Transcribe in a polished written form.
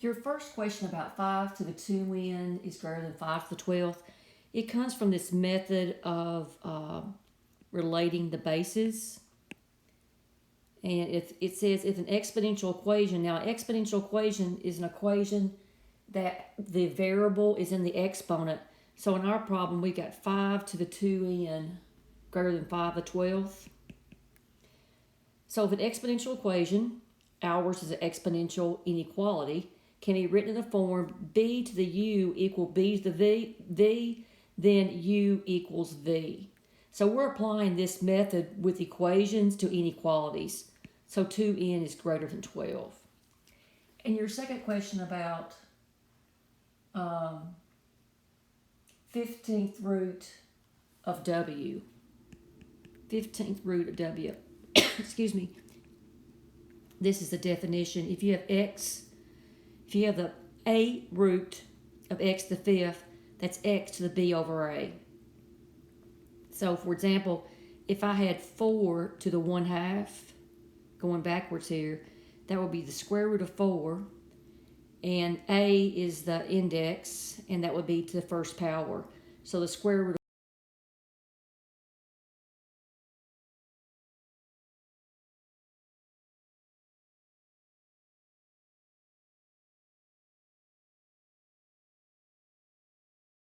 Your first question about 5 to the 2n is greater than 5 to the 12th. It comes from this method of relating the bases. And if it says if an exponential equation, now an exponential equation is an equation that the variable is in the exponent. So in our problem, we got 5 to the 2n greater than 5 to the 12th. So if an exponential equation, ours is an exponential inequality, can be written in the form b to the u equal b to the v, then u equals v. So we're applying this method with equations to inequalities. So 2n is greater than 12. And your second question about 15th root of w. 15th root of w. Excuse me. This is the definition. If you have the a root of x to the fifth, that's x to the b over a. So, for example, if I had 4 to the 1/2, going backwards here, that would be the square root of 4, and a is the index, and that would be to the first power. So the square root